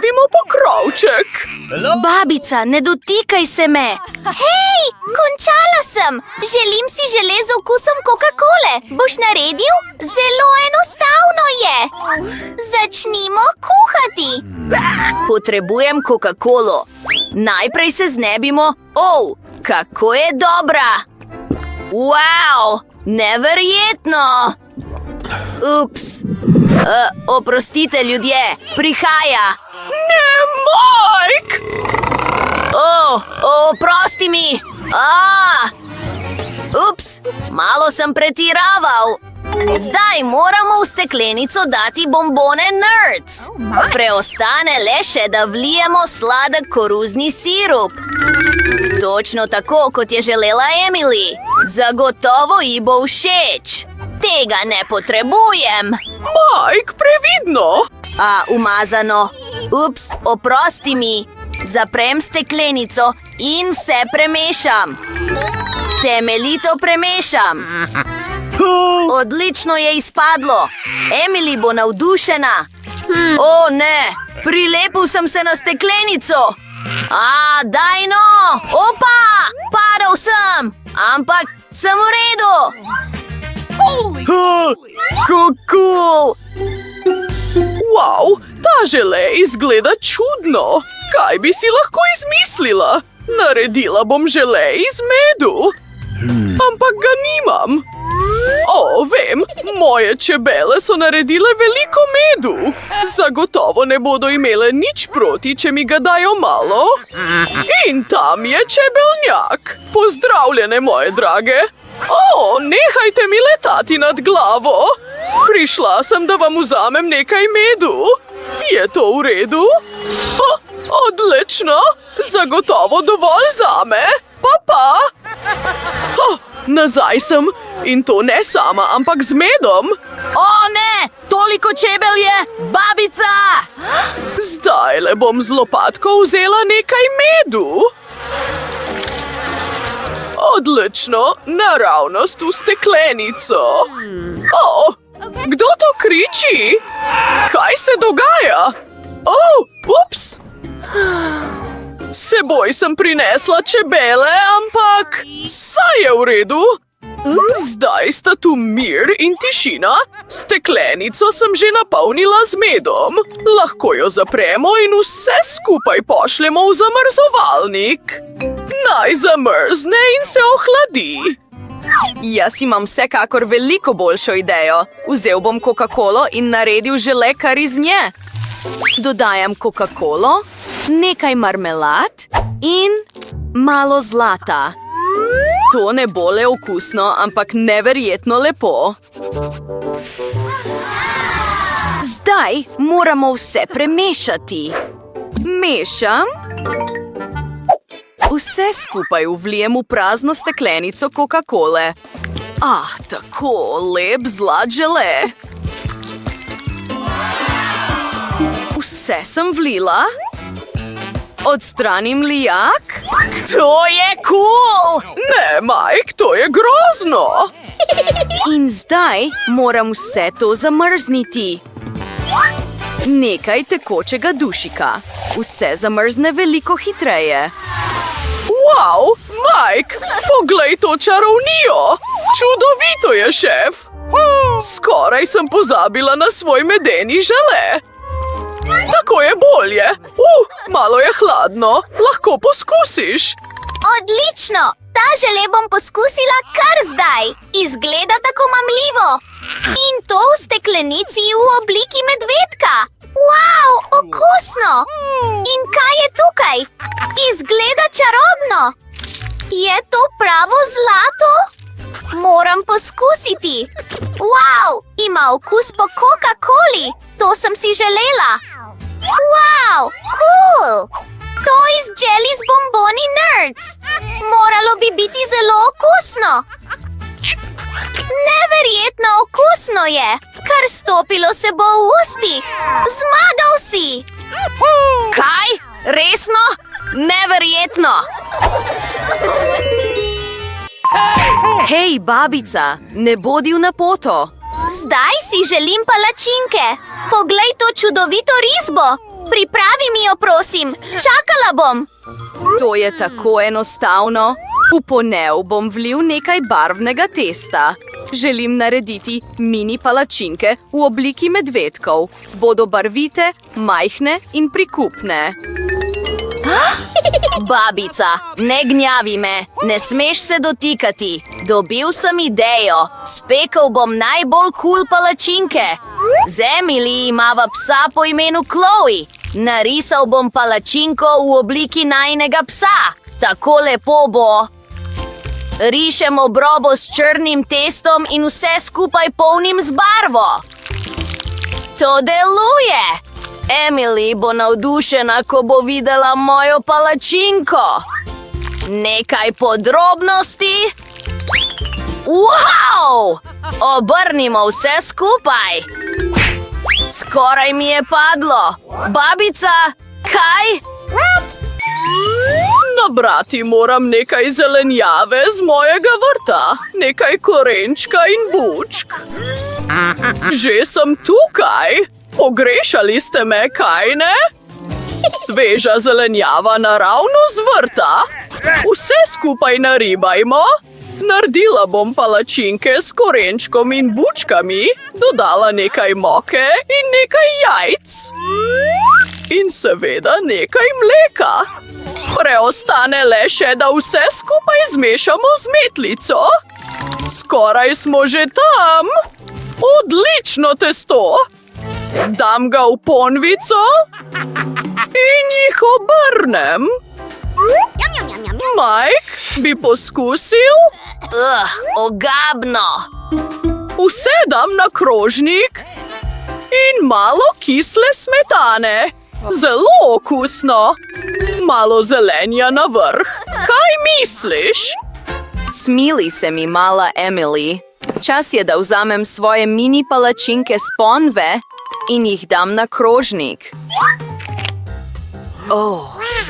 postavimo pokrovček. Babica, ne dotikaj se me. Hej, končala sem! Želim si žele z okusom Coca-Cole. Boš naredil? Zelo enostavno je. Začnimo kuhati. Potrebujem Coca-Colo. Najprej se znebimo. Kako je dobra! Wow, neverjetno! Ups. Oprostite, ljudje, prihaja. Ne, Mike! Oprosti mi! Ups, malo sem pretiraval. Zdaj moramo v steklenico dati bombone Nerds. Preostane le še, da vlijemo sladek koruzni sirup. Točno tako, kot je želela Emily. Zagotovo ji bo všeč. Tega ne potrebujem. Mike, previdno! Umazano. Ups, oprosti mi. Zaprem steklenico in vse premešam. Temeljito premešam. Odlično je izpadlo. Emily bo navdušena. Ne, prilepil sem se na steklenico. Daj no! Opa! Padal sem! Ampak sem v redu! Cool! Wow, ta žele izgleda čudno. Kaj bi si lahko izmislila? Naredila bom žele iz medu. Ampak ga nimam. Vem, moje čebele so naredile veliko medu. Zagotovo ne bodo imele nič proti, če mi ga dajo malo. In tam je čebelnjak. Pozdravljene, moje drage. Nehajte mi letati nad glavo. Prišla sem, da vam vzamem nekaj medu. Je to v redu? Odlično. Zagotovo dovolj zame. Pa. Nazaj sem. In to ne sama, ampak z medom. Ne! Toliko čebel je! Babica! Zdajle bom z lopatko vzela nekaj medu. Odlično, naravnost v steklenico. Kdo to kriči? Kaj se dogaja? Ups! Seboj sem prinesla čebele, ampak saj je v redu. Zdaj sta tu mir in tišina. Steklenico sem že napolnila z medom. Lahko jo zapremo in vse skupaj pošljemo v zamrzovalnik. Naj zamrzne in se ohladi. Jaz imam vsekakor veliko boljšo idejo. Vzel bom Coca-Colo in naredil žele kar iz nje. Dodajam Coca-Colo, nekaj marmelad in malo zlata. To ne bo le okusno, ampak neverjetno lepo. Zdaj moramo vse premešati. Mešam. Vse skupaj vlijem v prazno steklenico Coca-Cole. Tako lep zlat žele. Vse sem vlila. Odstranim lijak. To je cool! Ne, Mike, to je grozno. In zdaj moram vse to zamrzniti. Nekaj tekočega dušika. Vse zamrzne veliko hitreje. Wow, Mike, poglej to čarovnijo. Čudovito je, šef. Skoraj sem pozabila na svoj medeni žele. Tako je bolje. Malo je hladno. Lahko poskusiš. Odlično! Ta žele bom poskusila kar zdaj. Izgleda tako mamljivo. In to v steklenici v obliki medvedka. Wow, okusno! In kaj je tukaj? Izgleda čarobno. Je to pravo zlato? Moram poskusiti. Wow, ima okus po Coca-Coli. To sem si želela. Wow, cool! To iz želi z bomboni Nerds. Moralo bi biti zelo okusno. Neverjetno okusno je. Kar stopilo se bo v ustih. Zmagal si. Kaj? Resno? Neverjetno! Hej, babica, ne bodi v napoto. Zdaj si želim palačinke. Poglej to čudovito risbo. Pripravi mi jo, prosim. Čakala bom. To je tako enostavno. V ponev bom vlil nekaj barvnega testa. Želim narediti mini palačinke v obliki medvedkov. Bodo barvite, majhne in prikupne. Babica, ne gnjavi me, ne smeš se dotikati. Dobil sem idejo, spekel bom najbolj kul palačinke. Z Emily imava psa po imenu Chloe. Narisal bom palačinko v obliki najinega psa. Tako lepo bo. Rišem obrobo s črnim testom in vse skupaj polnim z barvo. To deluje! Emily bo navdušena, ko bo videla mojo palačinko. Nekaj podrobnosti. Wow! Obrnimo vse skupaj. Skoraj mi je padlo. Babica, kaj? Nabrati moram nekaj zelenjave z mojega vrta, nekaj korenčka in bučk. Že sem tukaj. Pogrešali ste me, kaj ne? Sveža zelenjava naravno z vrta. Vse skupaj naribajmo. Naredila bom palačinke s korenčkom in bučkami, dodala nekaj moke in nekaj jajc. In seveda nekaj mleka. Preostane le še, da vse skupaj zmešamo z metlico. Skoraj smo že tam. Odlično testo. Dam ga v ponvico in jih obrnem. Mike, bi poskusil? Ogabno. Vse dam na krožnik in malo kisle smetane. Zelo okusno. Malo zelenja na vrh. Kaj misliš? Smili se mi, mala Emily. Čas je, da vzamem svoje mini palačinke s ponve in jih dam na krožnik.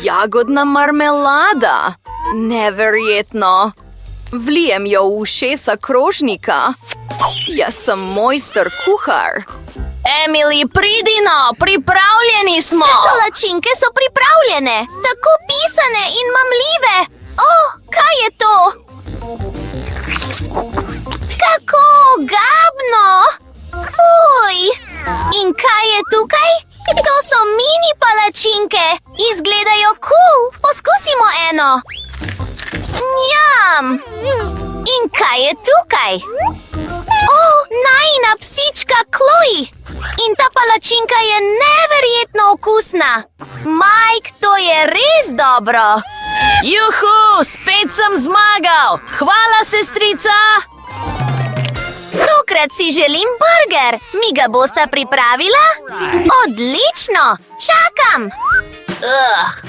Jagodna marmelada. Neverjetno. Vlijem jo v ušesa krožnika. Jaz sem mojster kuhar. Emily, pridino, pripravljeni smo. Palačinke so pripravljene. Tako pisane in mamljive. Kaj je to? Kako ogabno. Fuj. In kaj je tukaj? To so mini palačinke. Izgledajo cool. Poskusimo eno. Njam. In kaj je tukaj? Najina psička Chloe. In ta palačinka je neverjetno okusna. Mike, to je res dobro. Juhu, spet sem zmagal. Hvala, sestrica. Tokrat si želim burger. Mi ga bosta pripravila? Odlično. Čakam.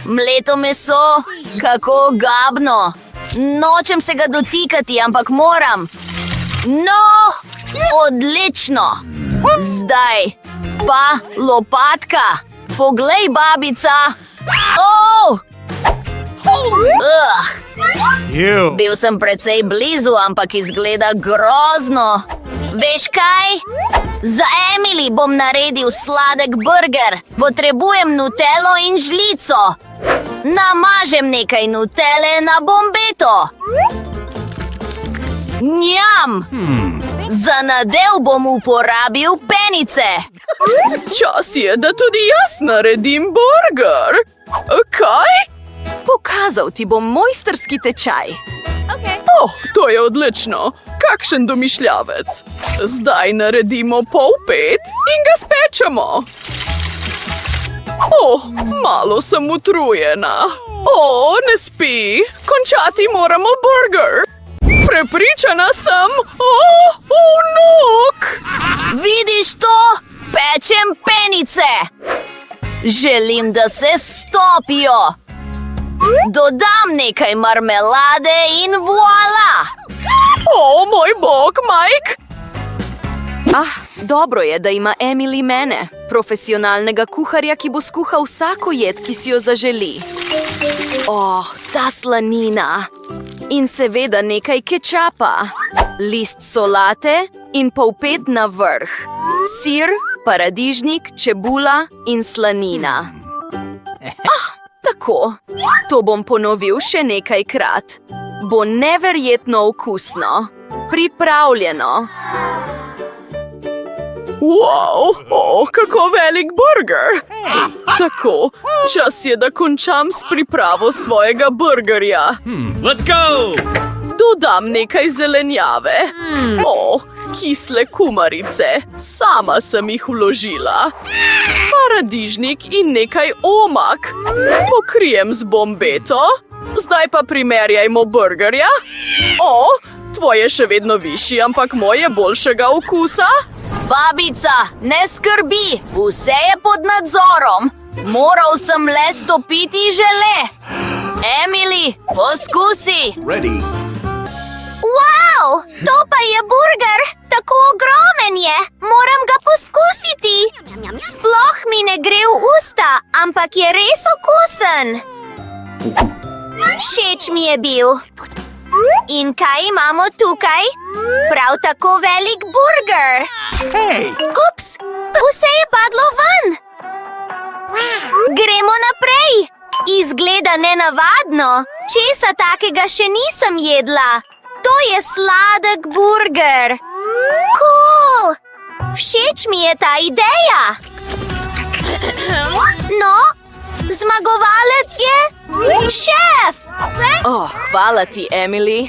Mleto meso, kako ogabno. Nočem se ga dotikati, ampak moram. No, odlično. Zdaj pa lopatka. Poglej, babica. Bil sem precej blizu, ampak izgleda grozno. Veš kaj? Za Emily bom naredil sladek burger. Potrebujem nutelo in žlico. Namažem nekaj nutele na bombeto. Njam! Za nadev bom uporabil penice. Čas je, da tudi jaz naredim burger. Kaj? Pokazal ti bom mojsterski tečaj. To je odlično. Kakšen domišljavec. Zdaj naredimo polpet in ga spečemo. Malo sem utrujena. Ne spi. Končati moramo burger. Prepričana sem. Vnuk! Vidiš to? Pečem penice. Želim, da se stopijo. Dodam nekaj marmelade in voila! Moj bog, Mike! Dobro je, da ima Emily mene, profesionalnega kuharja, ki bo skuhal vsako jed, ki si jo zaželi. Ta slanina. In seveda nekaj kečapa. List solate in polpet na vrh. Sir, paradižnik, čebula in slanina. Tako, to bom ponovil še nekajkrat. Bo neverjetno okusno. Pripravljeno. Wow, kako velik burger! Tako, čas je, da končam s pripravo svojega burgerja. Let's go! Dodam nekaj zelenjave. Kisle kumarice, sama sem jih vložila. Paradižnik in nekaj omak. Pokrijem z bombeto. Zdaj pa primerjajmo burgerja. Tvoje še vedno višji, ampak moje boljšega okusa. Babica, ne skrbi, vse je pod nadzorom. Moral sem le stopiti žele. Emily, poskusi. Ready. Wow, to pa je burger! Tako ogromen je! Moram ga poskusiti! Sploh mi ne gre v usta, ampak je res okusen! Všeč mi je bil. In kaj imamo tukaj? Prav tako velik burger! Hey! Ups, vse je padlo ven! Gremo naprej! Izgleda nenavadno! Česa takega še nisem jedla! To je sladek burger! Cool! Všeč mi je ta ideja! No, zmagovalec je šef! Hvala ti, Emily.